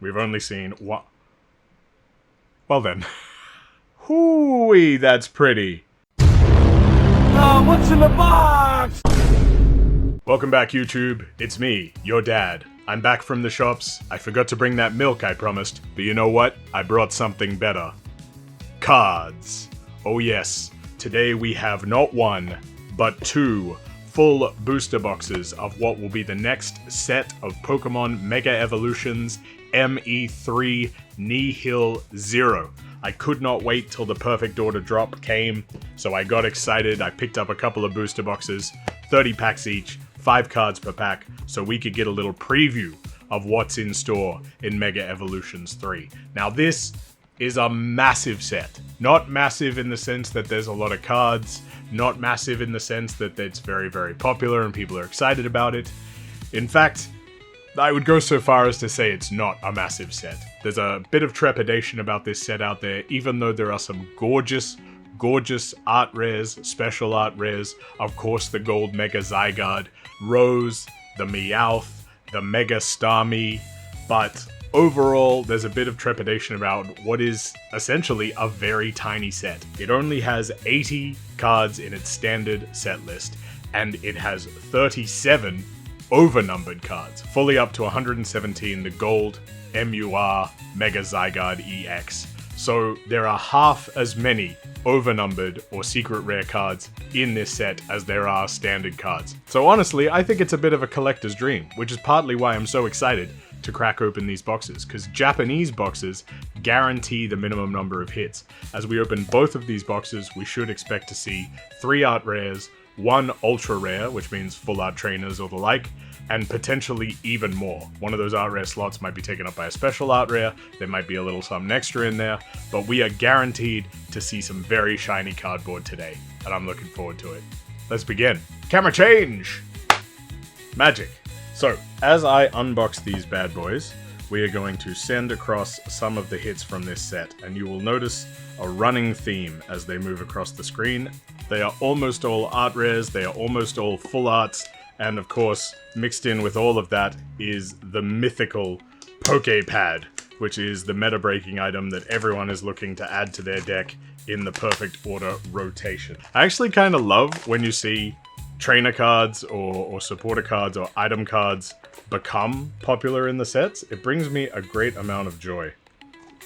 We've only seen one. Well then. Hooey, that's pretty. What's in the box? Welcome back, YouTube. It's me, your dad. I'm back from the shops. I forgot to bring that milk I promised, but you know what? I brought something better. Cards. Oh yes, today we have not one, but two full booster boxes of what will be the next set of Pokemon Mega Evolutions ME3 Nihil Zero. I could not wait till the perfect order drop came, so I got excited. I picked up a couple of booster boxes, 30 packs each, 5 cards per pack, so we could get a little preview of what's in store in Mega Evolutions 3. Now this is a massive set. Not massive in the sense that there's a lot of cards, not massive in the sense that it's very, very popular and people are excited about it. In fact, I would go so far as to say it's not a massive set. There's a bit of trepidation about this set out there, even though there are some gorgeous, gorgeous art rares, special art rares. Of course, the Gold Mega Zygarde, Rose, the Meowth, the Mega Starmie, but overall, there's a bit of trepidation about what is essentially a very tiny set. It only has 80 cards in its standard set list, and it has 37 overnumbered cards, fully up to 117, the Gold MUR Mega Zygarde EX. So there are half as many overnumbered or secret rare cards in this set as there are standard cards. So honestly, I think it's a bit of a collector's dream, which is partly why I'm so excited to crack open these boxes, because Japanese boxes guarantee the minimum number of hits. As we open both of these boxes, we should expect to see 3 art rares, 1 ultra rare, which means full art trainers or the like, and potentially even more. One of those art rare slots might be taken up by a special art rare, there might be a little something extra in there, but we are guaranteed to see some very shiny cardboard today, and I'm looking forward to it. Let's begin. Camera change! Magic. So, as I unbox these bad boys, we are going to send across some of the hits from this set, and you will notice a running theme as they move across the screen. They are almost all art rares, they are almost all full arts, and of course, mixed in with all of that is the mythical Pokepad, which is the meta-breaking item that everyone is looking to add to their deck in the perfect order rotation. I actually kind of love when you see trainer cards or supporter cards or item cards become popular in the sets. It brings me a great amount of joy.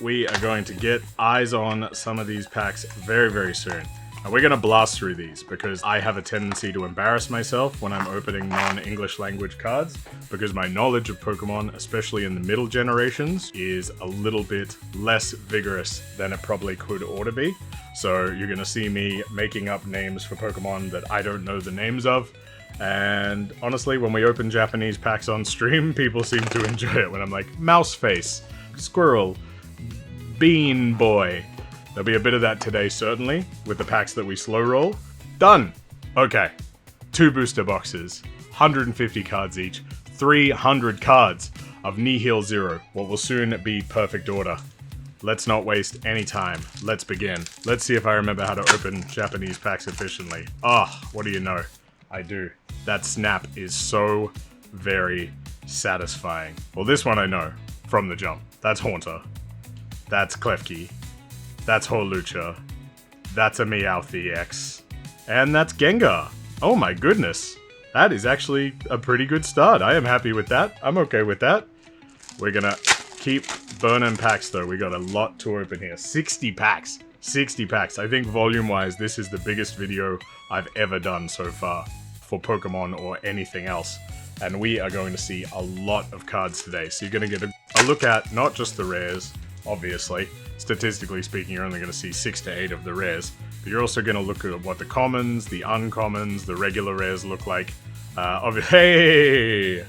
We are going to get eyes on some of these packs very, very soon. And we're going to blast through these because I have a tendency to embarrass myself when I'm opening non-English language cards, because my knowledge of Pokemon, especially in the middle generations, is a little bit less vigorous than it probably could or to be. So you're going to see me making up names for Pokemon that I don't know the names of. And honestly, when we open Japanese packs on stream, people seem to enjoy it when I'm like, mouse face, squirrel, bean boy. There'll be a bit of that today, certainly, with the packs that we slow roll. Done! Okay. 2 booster boxes, 150 cards each, 300 cards of Nihil Zero, what will soon be perfect order. Let's not waste any time. Let's begin. Let's see if I remember how to open Japanese packs efficiently. Ah, what do you know? I do. That snap is so very satisfying. Well, this one I know from the jump. That's Haunter. That's Klefki. That's Hawlucha. That's a Meowth EX. And that's Gengar. Oh my goodness. That is actually a pretty good start. I am happy with that. I'm okay with that. We're gonna keep burning packs though. We got a lot to open here. 60 packs. 60 packs. I think volume-wise, this is the biggest video I've ever done so far for Pokemon or anything else. And we are going to see a lot of cards today. So you're going to get a look at not just the rares, obviously. Statistically speaking, you're only going to see 6 to 8 of the rares. But you're also going to look at what the commons, the uncommons, the regular rares look like. Hey!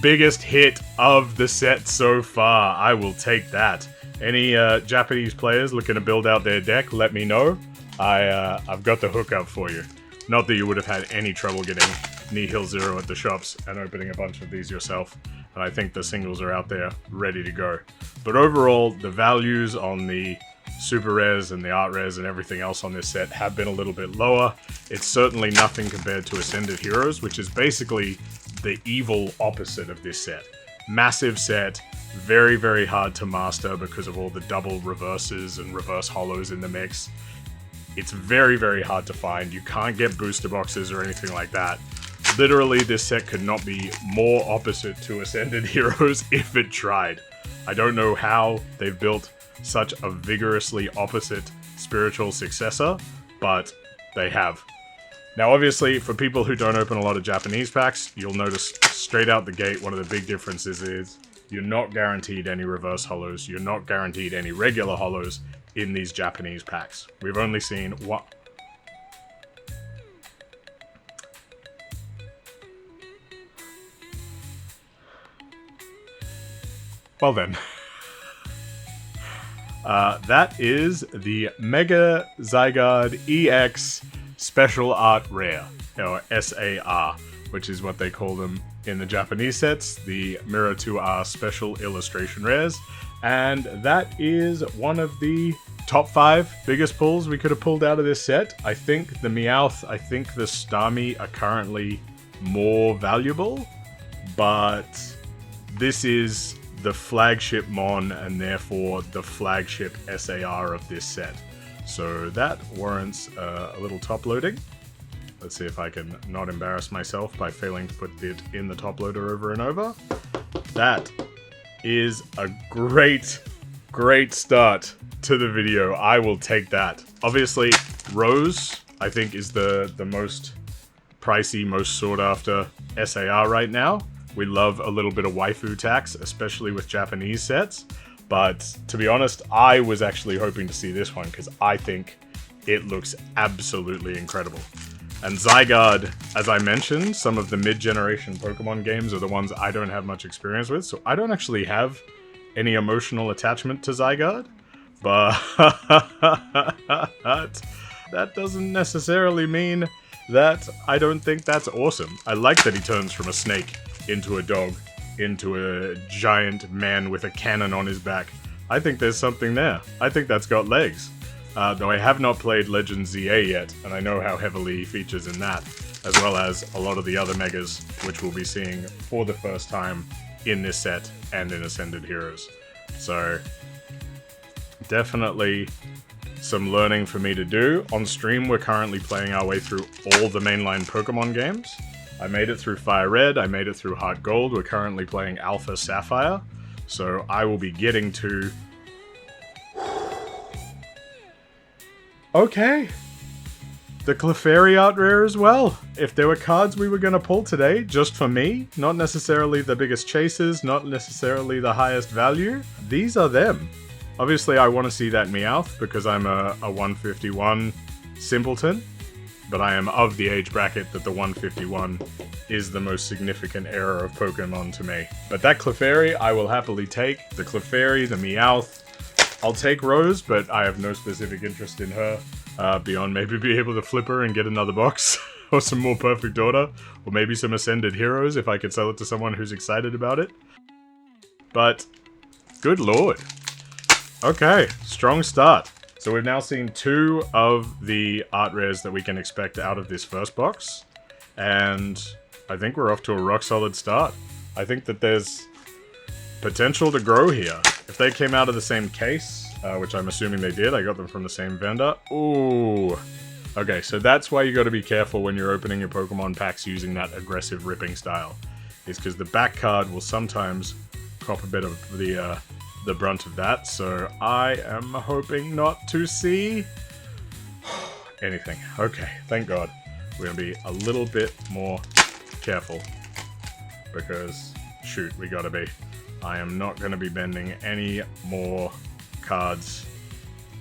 Biggest hit of the set so far. I will take that. Any Japanese players looking to build out their deck, let me know. I've got the hookup for you. Not that you would have had any trouble getting Nihil Zero at the shops and opening a bunch of these yourself. And I think the singles are out there ready to go. But overall, the values on the super rares and the art rares and everything else on this set have been a little bit lower. It's certainly nothing compared to Ascended Heroes, which is basically the evil opposite of this set. Massive set, very, very hard to master because of all the double reverses and reverse hollows in the mix. It's very, very hard to find. You can't get booster boxes or anything like that. Literally, this set could not be more opposite to Ascended Heroes if it tried. I don't know how they've built such a vigorously opposite spiritual successor, but they have. Now, obviously, for people who don't open a lot of Japanese packs, you'll notice straight out the gate one of the big differences is you're not guaranteed any reverse hollows, you're not guaranteed any regular hollows in these Japanese packs. We've only seen one. Well then. That is the Mega Zygarde EX Special Art Rare, or SAR, which is what they call them in the Japanese sets, the Mirror 2R Special Illustration Rares. And that is one of the top 5 biggest pulls we could have pulled out of this set. I think the Meowth, I think the Starmie are currently more valuable, but this is the flagship Mon and therefore the flagship SAR of this set. So that warrants a little top loading. Let's see if I can not embarrass myself by failing to put it in the top loader over and over. That is a great, great start to the video. I will take that. Obviously, Rose, I think, is the most pricey, most sought after SAR right now. We love a little bit of waifu tax, especially with Japanese sets. But to be honest, I was actually hoping to see this one because I think it looks absolutely incredible. And Zygarde, as I mentioned, some of the mid-generation Pokemon games are the ones I don't have much experience with, so I don't actually have any emotional attachment to Zygarde. But that doesn't necessarily mean that I don't think that's awesome. I like that he turns from a snake into a dog, into a giant man with a cannon on his back. I think there's something there. I think that's got legs. Though I have not played Legends ZA yet, and I know how heavily he features in that, as well as a lot of the other Megas, which we'll be seeing for the first time in this set and in Ascended Heroes. So, definitely some learning for me to do. On stream, we're currently playing our way through all the mainline Pokemon games. I made it through Fire Red, I made it through Heart Gold, we're currently playing Alpha Sapphire, so I will be getting to... Okay! The Clefairy Art Rare as well! If there were cards we were going to pull today, just for me, not necessarily the biggest chasers, not necessarily the highest value, these are them. Obviously I want to see that Meowth, because I'm a 151 simpleton. But I am of the age bracket that the 151 is the most significant era of Pokemon to me. But that Clefairy I will happily take. The Clefairy, the Meowth. I'll take Rose, but I have no specific interest in her. Beyond maybe be able to flip her and get another box. Or some more Perfect Order. Or maybe some Ascended Heroes if I could sell it to someone who's excited about it. But, good lord. Okay, strong start. So we've now seen 2 of the art rares that we can expect out of this first box, and I think we're off to a rock solid start. I think that there's potential to grow here. If they came out of the same case, which I'm assuming they did, I got them from the same vendor. Ooh. Okay, so that's why you gotta be careful when you're opening your Pokemon packs using that aggressive ripping style, is because the back card will sometimes cop a bit of the brunt of that, so I am hoping not to see anything. Okay, thank God. We're gonna be a little bit more careful, because, shoot, we gotta be. I am not gonna be bending any more cards.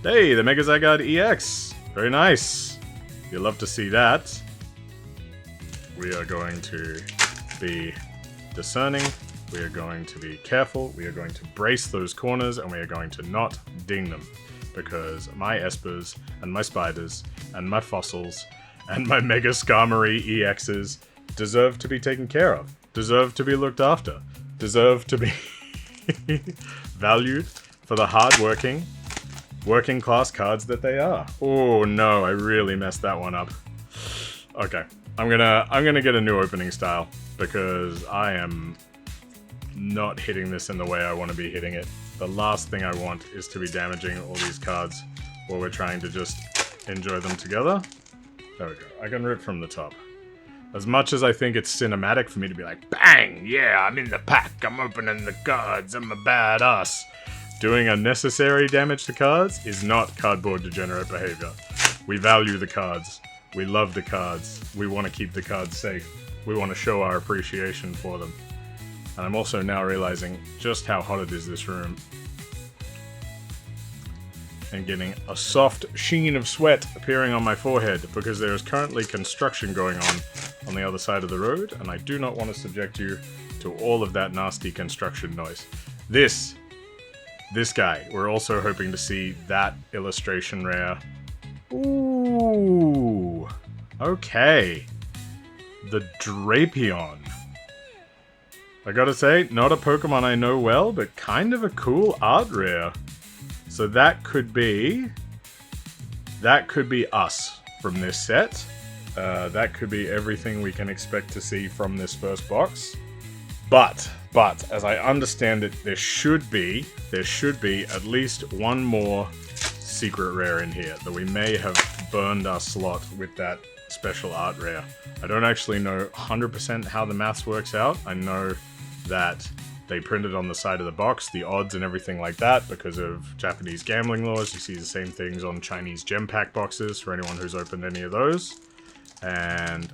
Hey, the Mega Zygarde EX! Very nice! You love to see that. We are going to be discerning. We are going to be careful, we are going to brace those corners, and we are going to not ding them. Because my Espers, and my Spiders, and my Fossils, and my Mega Skarmory EXs deserve to be taken care of. Deserve to be looked after. Deserve to be valued for the hard-working, working-class cards that they are. Oh no, I really messed that one up. Okay, I'm gonna get a new opening style, because I am not hitting this in the way I want to be hitting it. The last thing I want is to be damaging all these cards while we're trying to just enjoy them together. There we go. I can rip from the top. As much as I think it's cinematic for me to be like, bang, yeah, I'm in the pack, I'm opening the cards, I'm a badass. Doing unnecessary damage to cards is not cardboard degenerate behavior. We value the cards. We love the cards. We want to keep the cards safe. We want to show our appreciation for them. And I'm also now realizing just how hot it is this room. And getting a soft sheen of sweat appearing on my forehead because there is currently construction going on the other side of the road, and I do not want to subject you to all of that nasty construction noise. This guy, we're also hoping to see that illustration rare. Ooh, okay. The Drapion. I gotta say, not a Pokemon I know well, but kind of a cool art rare. So that could be us from this set. That could be everything we can expect to see from this first box. But as I understand it, there should be at least one more secret rare in here that we may have burned our slot with that special art rare. I don't actually know 100% how the maths works out. I know that they printed on the side of the box the odds and everything like that because of Japanese gambling laws. You see the same things on Chinese gem pack boxes for anyone who's opened any of those. And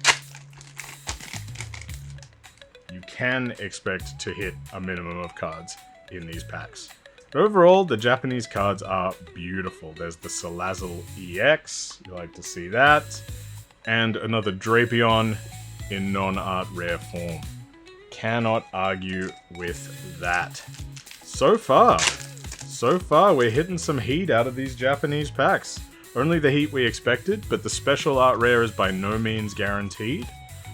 you can expect to hit a minimum of cards in these packs. Overall, the Japanese cards are beautiful. There's the Salazzle EX, you like to see that, and another Drapion in non-art rare form. Cannot argue with that. So far, we're hitting some heat out of these Japanese packs. Only the heat we expected, but the special art rare is by no means guaranteed.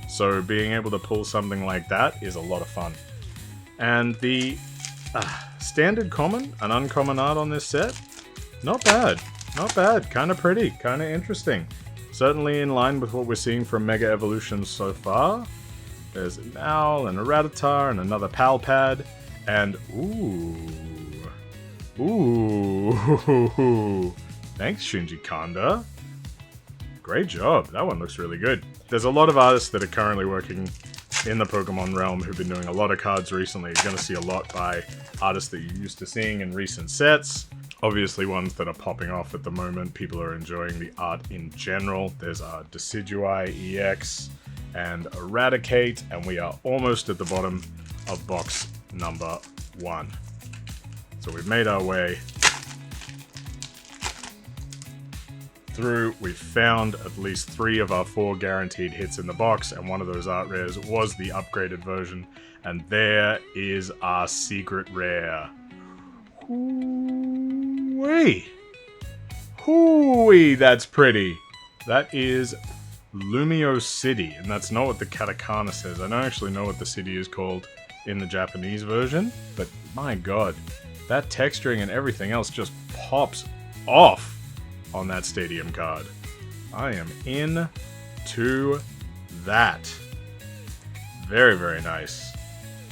So being able to pull something like that is a lot of fun. And the standard common and uncommon art on this set, not bad. Not bad. Kind of pretty. Kind of interesting. Certainly in line with what we're seeing from Mega Evolutions so far. There's an owl and a Rattata and another Palpad. And ooh. Thanks, Shinji Kanda. Great job. That one looks really good. There's a lot of artists that are currently working in the Pokemon realm who've been doing a lot of cards recently. You're going to see a lot by artists that you're used to seeing in recent sets. Obviously ones that are popping off at the moment. People are enjoying the art in general. There's a Decidueye EX and Eradicate, and we are almost at the bottom of box number 1. So we've made our way through. We've found at least 3 of our 4 guaranteed hits in the box, and one of those art rares was the upgraded version. And there is our secret rare. Hooey! Hooey, that's pretty. That is Lumio City, and that's not what the katakana says. I don't actually know what the city is called in the Japanese version, but my god, that texturing and everything else just pops off on that stadium card. I am into that. Very, very nice.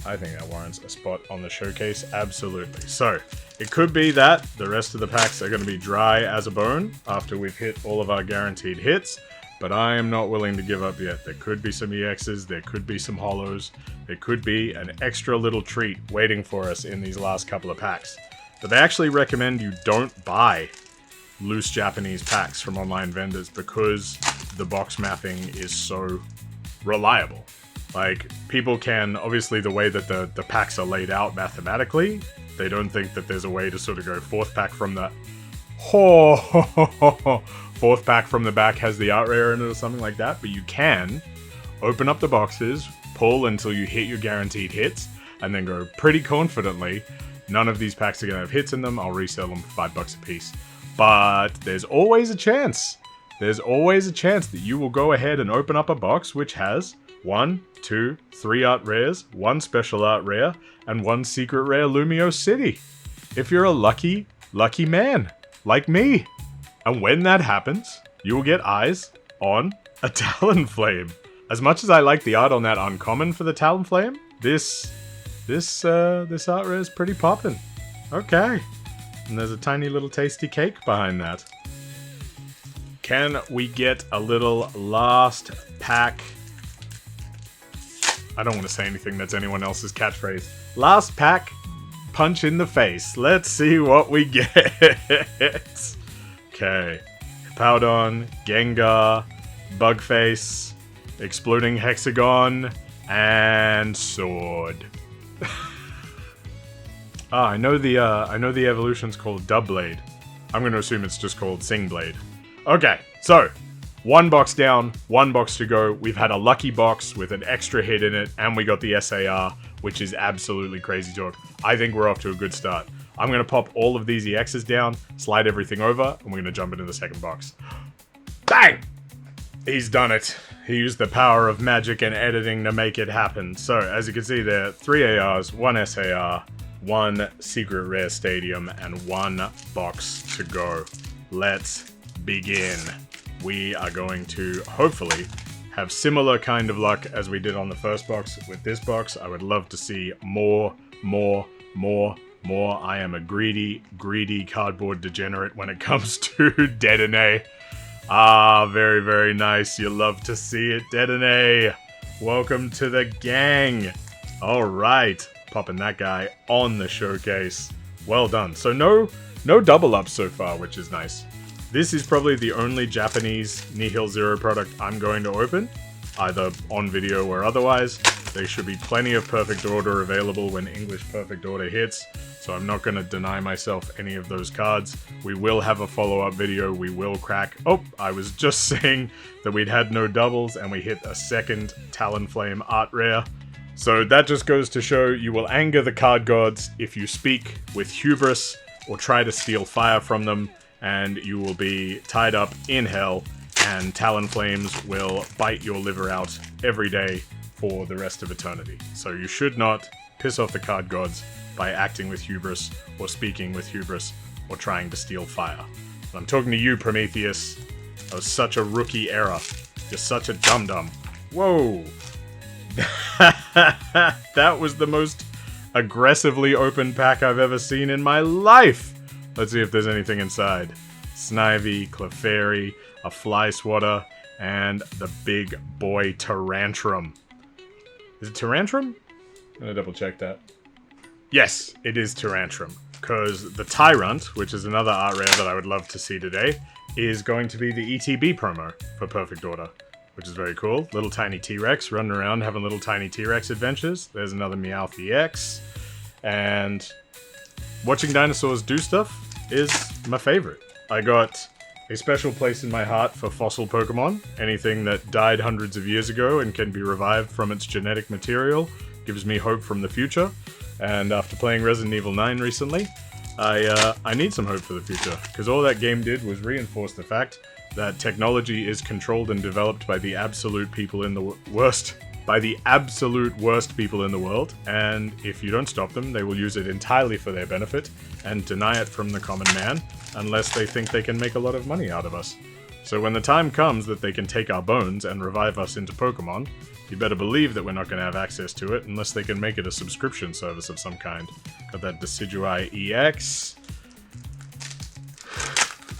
I think that warrants a spot on the showcase, absolutely. So, it could be that the rest of the packs are going to be dry as a bone after we've hit all of our guaranteed hits, but I am not willing to give up yet. There could be some EXs, there could be some holos, there could be an extra little treat waiting for us in these last couple of packs. But they actually recommend you don't buy loose Japanese packs from online vendors because the box mapping is so reliable. Like, people can, obviously the way that the packs are laid out mathematically, they don't think that there's a way to sort of go fourth pack from the fourth pack from the back has the art rare in it or something like that, but you can open up the boxes, pull until you hit your guaranteed hits, and then go pretty confidently, none of these packs are going to have hits in them, I'll resell them for $5 a piece. But there's always a chance. There's always a chance that you will go ahead and open up a box which has 1, 2, 3 art rares, 1 special art rare, and 1 secret rare Lumio City. If you're a lucky man, like me. And when that happens, you will get eyes on a Talonflame. As much as I like the art on that uncommon for the Talonflame, this this art rare is pretty poppin'. Okay. And there's a tiny little tasty cake behind that. Can we get a little last pack? I don't want to say anything that's anyone else's catchphrase. Last pack, punch in the face. Let's see what we get. Okay. Hippowdon, Gengar, Bugface, Exploding Hexagon, and Sword. I know the evolution's called Dubblade. I'm going to assume it's just called Singblade. Okay, so 1 box down, 1 box to go. We've had a lucky box with an extra hit in it, and we got the SAR, which is absolutely crazy talk. I think we're off to a good start. I'm going to pop all of these EXs down, slide everything over, and we're going to jump into the second box. Bang! He's done it. He used the power of magic and editing to make it happen. So, as you can see there, 3 ARs, 1 SAR, 1 secret rare stadium, and 1 box to go. Let's begin. We are going to, hopefully, have similar kind of luck as we did on the first box. With this box, I would love to see more. I am a greedy cardboard degenerate when it comes to Degenerate. Ah, very, very nice. You love to see it, Degenerate. Welcome to the gang. All right, popping that guy on the showcase. Well done. So no double ups so far, which is nice. This is probably the only Japanese Nihil Zero product I'm going to open, either on video or otherwise. There should be plenty of Perfect Order available when English Perfect Order hits, so I'm not going to deny myself any of those cards. We will have a follow-up video, we will crack... Oh, I was just saying that we'd had no doubles and we hit a second Talonflame art rare. So that just goes to show you will anger the card gods if you speak with hubris or try to steal fire from them, and you will be tied up in hell, and Talonflames will bite your liver out every day for the rest of eternity. So you should not piss off the card gods by acting with hubris, or speaking with hubris, or trying to steal fire. And I'm talking to you, Prometheus. That was such a rookie error. You're such a dum-dum. Whoa! That was the most aggressively open pack I've ever seen in my life! Let's see if there's anything inside. Snivy, Clefairy, a Fly Swatter, and the big boy Tyrantrum. Is it Tyrantrum? I'm gonna double check that. Yes, it is Tyrantrum. Because the Tyrant, which is another art rare that I would love to see today, is going to be the ETB promo for Perfect Order, which is very cool. Little tiny T-Rex running around having little tiny T-Rex adventures. There's another Meowth EX. And watching dinosaurs do stuff is my favorite. I got a special place in my heart for fossil Pokemon. Anything that died hundreds of years ago and can be revived from its genetic material gives me hope from the future. And after playing Resident Evil 9 recently, I need some hope for the future, because all that game did was reinforce the fact that technology is controlled and developed by the absolute people in the worst people in the world, and if you don't stop them, they will use it entirely for their benefit and deny it from the common man, unless they think they can make a lot of money out of us. So when the time comes that they can take our bones and revive us into Pokemon, you better believe that we're not going to have access to it unless they can make it a subscription service of some kind. Got that Decidueye EX.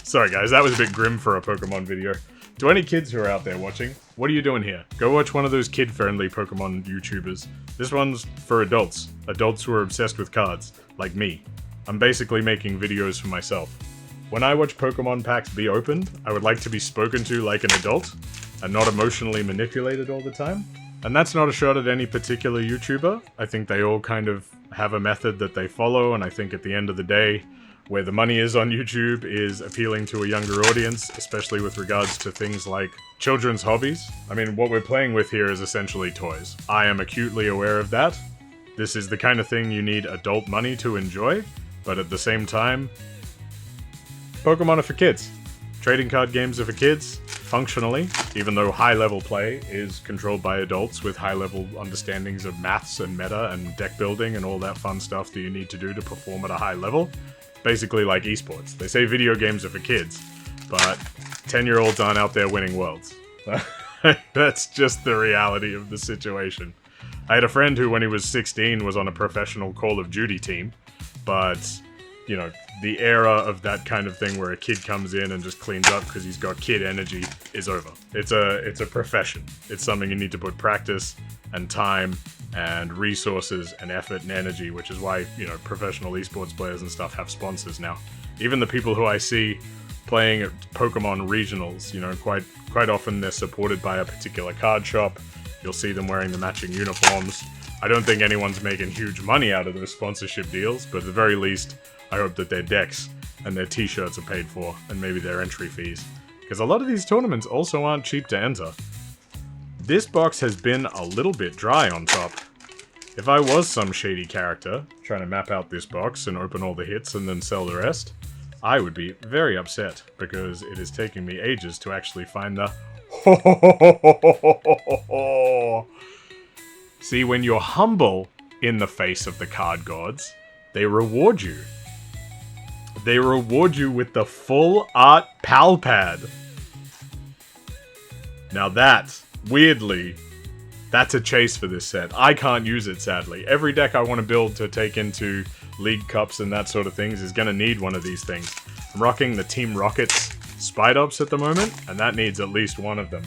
Sorry guys, that was a bit grim for a Pokemon video. To any kids who are out there watching, what are you doing here? Go watch one of those kid-friendly Pokemon YouTubers. This one's for adults. Adults who are obsessed with cards, like me. I'm basically making videos for myself. When I watch Pokemon packs be opened, I would like to be spoken to like an adult, and not emotionally manipulated all the time. And that's not a shot at any particular YouTuber. I think they all kind of have a method that they follow, and I think at the end of the day, where the money is on YouTube is appealing to a younger audience, especially with regards to things like children's hobbies. I mean, what we're playing with here is essentially toys. I am acutely aware of that. This is the kind of thing you need adult money to enjoy, but at the same time, Pokemon are for kids. Trading card games are for kids, functionally, even though high-level play is controlled by adults with high-level understandings of maths and meta and deck building and all that fun stuff that you need to do to perform at a high level. Basically like esports. They say video games are for kids, but 10-year-olds aren't out there winning worlds. That's just the reality of the situation. I had a friend who, when he was 16, was on a professional Call of Duty team, but, you know, the era of that kind of thing where a kid comes in and just cleans up because he's got kid energy is over. It's a profession. It's something you need to put practice and time and resources and effort and energy, which is why, you know, professional esports players and stuff have sponsors now. Even the people who I see playing at Pokemon regionals, you know, quite often they're supported by a particular card shop. You'll see them wearing the matching uniforms. I don't think anyone's making huge money out of those sponsorship deals, but at the very least, I hope that their decks and their t-shirts are paid for, and maybe their entry fees. Because a lot of these tournaments also aren't cheap to enter. This box has been a little bit dry on top. If I was some shady character trying to map out this box and open all the hits and then sell the rest, I would be very upset, because it is taking me ages to actually find the See, when you're humble in the face of the card gods, they reward you. They reward you with the full art pal pad. Now that, weirdly, that's a chase for this set. I can't use it, sadly. Every deck I want to build to take into League Cups and that sort of things is going to need one of these things. I'm rocking the Team Rockets Spidops at the moment, and that needs at least one of them.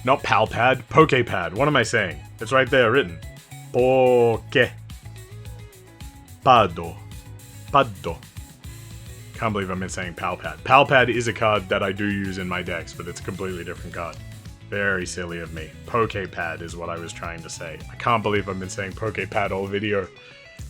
Not pal pad, poke pad. What am I saying? It's right there written. Poke. Pado. Pado. Can't believe I'm saying pal pad. Pal pad is a card that I do use in my decks, but it's a completely different card. Very silly of me. Poke pad is what I was trying to say. I can't believe I've been saying poke pad all video.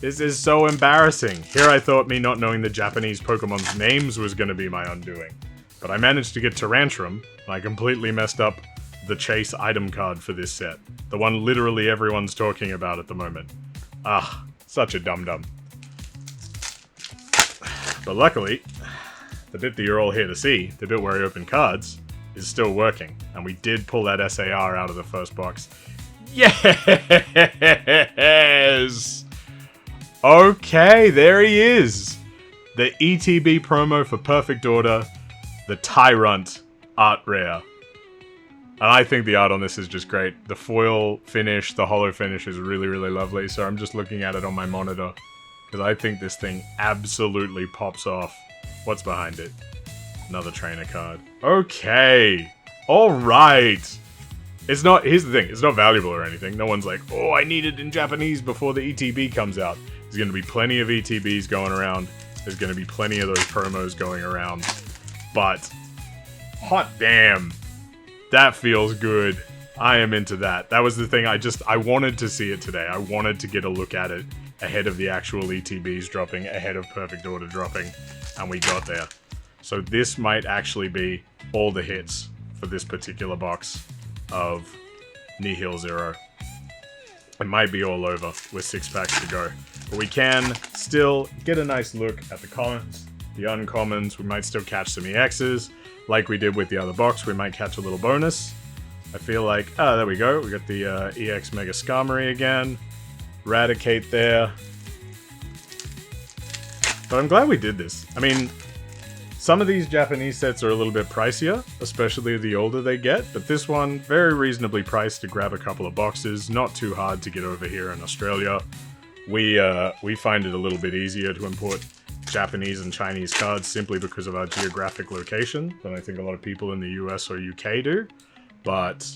This is so embarrassing. Here I thought me not knowing the Japanese Pokemon's names was going to be my undoing. But I managed to get Tyrantrum, and I completely messed up the chase item card for this set. The one literally everyone's talking about at the moment. Ah, such a dum-dum. But luckily, the bit that you're all here to see, the bit where I open cards, is still working. And we did pull that SAR out of the first box. Yes! Okay, there he is. The ETB promo for Perfect Order, the Tyrant art rare. And I think the art on this is just great. The foil finish, the holo finish is really, really lovely. So I'm just looking at it on my monitor, because I think this thing absolutely pops off. What's behind it? Another trainer card. Okay. Alright. It's not, here's the thing, it's not valuable or anything. No one's like, oh, I need it in Japanese before the ETB comes out. There's going to be plenty of ETBs going around. There's going to be plenty of those promos going around. But, hot damn. That feels good. I am into that. That was the thing I wanted to see it today. I wanted to get a look at it ahead of the actual ETBs dropping, ahead of Perfect Order dropping, and we got there. So this might actually be all the hits for this particular box of Nihil Zero. It might be all over with 6 packs to go. But we can still get a nice look at the commons, the uncommons. We might still catch some EXs. Like we did with the other box, we might catch a little bonus. I feel like, oh, there we go. We got the EX Mega Skarmory again. Eradicate there. But I'm glad we did this. I mean, some of these Japanese sets are a little bit pricier, especially the older they get, but this one, very reasonably priced to grab a couple of boxes, not too hard to get over here in Australia. We find it a little bit easier to import Japanese and Chinese cards simply because of our geographic location than I think a lot of people in the US or UK do, but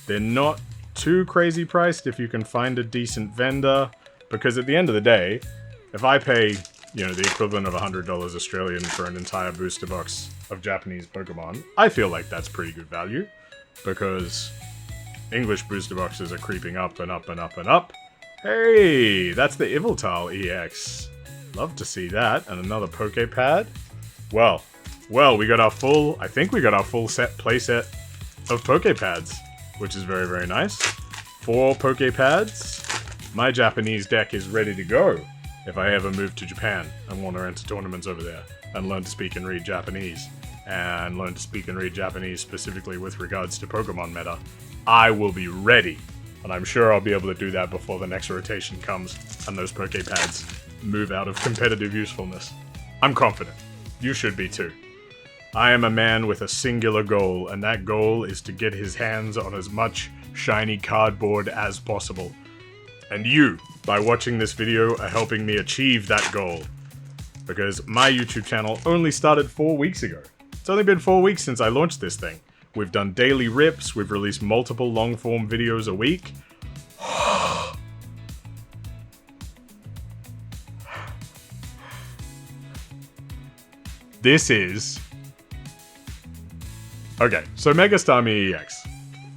they're not too crazy priced if you can find a decent vendor, because at the end of the day, if I pay, you know, the equivalent of $100 Australian for an entire booster box of Japanese Pokemon, I feel like that's pretty good value, because English booster boxes are creeping up and up and up and up. Hey, that's the Yveltal EX. Love to see that. And another Pokepad. Well, we got our full, I think we got our full playset of Pokepads, which is very, very nice. 4 Pokepads. My Japanese deck is ready to go if I ever move to Japan and want to enter tournaments over there and learn to speak and read Japanese. And learn to speak and read Japanese specifically with regards to Pokemon meta. I will be ready. And I'm sure I'll be able to do that before the next rotation comes and those Pokepads move out of competitive usefulness. I'm confident. You should be too. I am a man with a singular goal, and that goal is to get his hands on as much shiny cardboard as possible. And you, by watching this video, are helping me achieve that goal. Because my YouTube channel only started 4 weeks ago. It's only been 4 weeks since I launched this thing. We've done daily rips, we've released multiple long-form videos a week. This is... Okay, so Mega Starmie EX.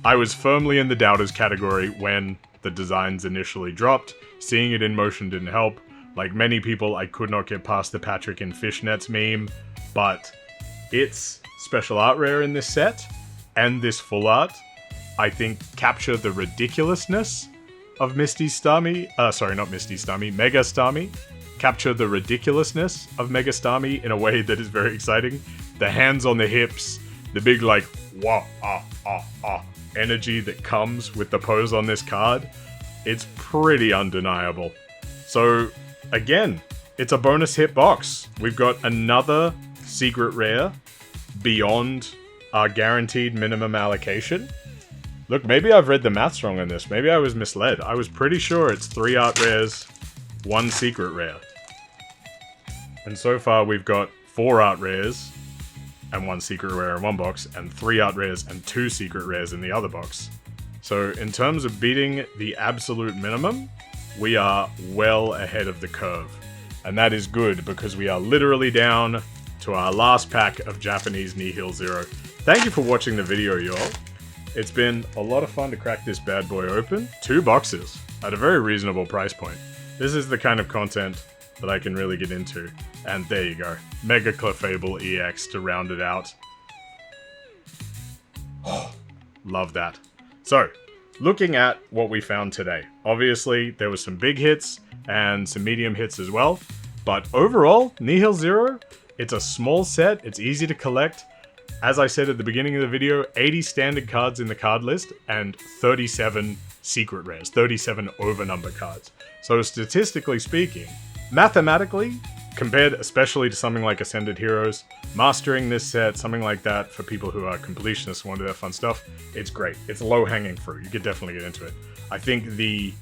I was firmly in the doubters category when the designs initially dropped. Seeing it in motion didn't help. Like many people, I could not get past the Patrick in fishnets meme, but its special art rare in this set, and this full art, I think capture the ridiculousness of Misty Starmie, sorry, not Misty Starmie, Mega Starmie. Capture the ridiculousness of Mega Starmie in a way that is very exciting. The hands on the hips, the big like, wah, energy that comes with the pose on this card, it's pretty undeniable. So, again, it's a bonus hit box. We've got another secret rare beyond our guaranteed minimum allocation. Look, maybe I've read the maths wrong on this. Maybe I was misled. I was pretty sure it's 3 art rares, 1 secret rare. And so far we've got 4 art rares and 1 secret rare in one box, and 3 art rares and 2 secret rares in the other box. So in terms of beating the absolute minimum, we are well ahead of the curve. And that is good because we are literally down to our last pack of Japanese Nihil Zero. Thank you for watching the video, y'all. It's been a lot of fun to crack this bad boy open. 2 boxes at a very reasonable price point. This is the kind of content that I can really get into. And there you go. Mega Clefable EX to round it out. Oh, love that. So, looking at what we found today. Obviously, there were some big hits and some medium hits as well. But overall, Nihil Zero, it's a small set. It's easy to collect. As I said at the beginning of the video, 80 standard cards in the card list and 37 secret rares, 37 over-number cards. So statistically speaking, mathematically, compared especially to something like Ascended Heroes, mastering this set, something like that, for people who are completionists and want to do that fun stuff, it's great. It's low-hanging fruit. You could definitely get into it. I think the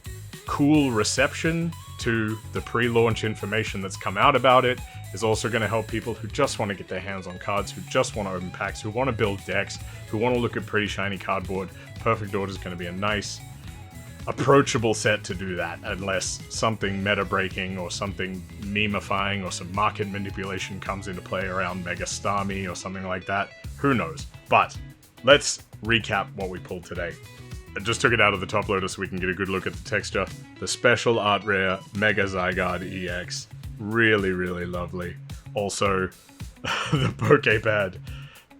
cool reception to the pre-launch information that's come out about it is also going to help people who just want to get their hands on cards, who just want to open packs, who want to build decks, who want to look at pretty shiny cardboard. Perfect Order is going to be a nice, approachable set to do that, unless something meta-breaking or something memifying or some market manipulation comes into play around Mega Starmie or something like that. Who knows? But let's recap what we pulled today. I just took it out of the top loader so we can get a good look at the texture. The special art rare Mega Zygarde EX. Really, really lovely. Also, the Pokepad,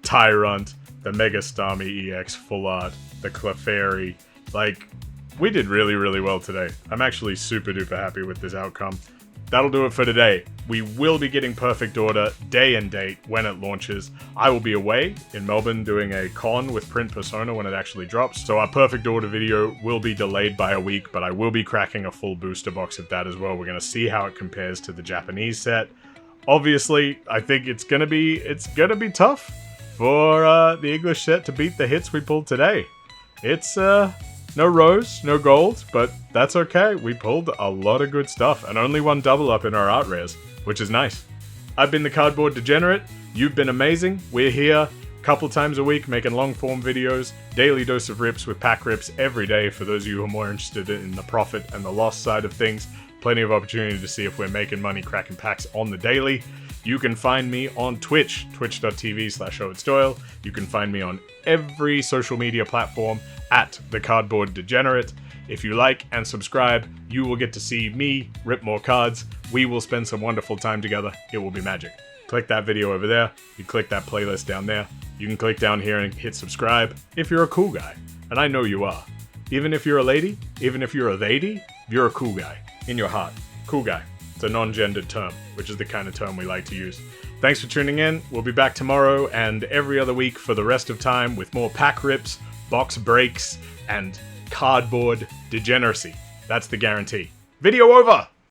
Tyrant, the Mega Starmie EX full art, the Clefairy. Like, we did really, really well today. I'm actually super duper happy with this outcome. That'll do it for today. We will be getting Perfect Order day and date when it launches. I will be away in Melbourne doing a con with Print Persona when it actually drops. So our Perfect Order video will be delayed by a week, but I will be cracking a full booster box of that as well. We're going to see how it compares to the Japanese set. Obviously, I think it's gonna be tough for the English set to beat the hits we pulled today. It's no rose, no gold, but that's okay. We pulled a lot of good stuff, and only 1 double up in our art rares, which is nice. I've been the Cardboard Degenerate. You've been amazing. We're here a couple times a week making long form videos, daily dose of rips with pack rips every day for those of you who are more interested in the profit and the loss side of things. Plenty of opportunity to see if we're making money cracking packs on the daily. You can find me on Twitch, twitch.tv/OWitsDoyle. You can find me on every social media platform at the Cardboard Degenerate. If you like and subscribe, you will get to see me rip more cards. We will spend some wonderful time together. It will be magic. Click that video over there. You click that playlist down there. You can click down here and hit subscribe if you're a cool guy. And I know you are. Even if you're a lady, even if you're a lady, you're a cool guy. In your heart. Cool guy. It's a non-gendered term, which is the kind of term we like to use. Thanks for tuning in. We'll be back tomorrow and every other week for the rest of time with more pack rips, box breaks, and cardboard degeneracy. That's the guarantee. Video over!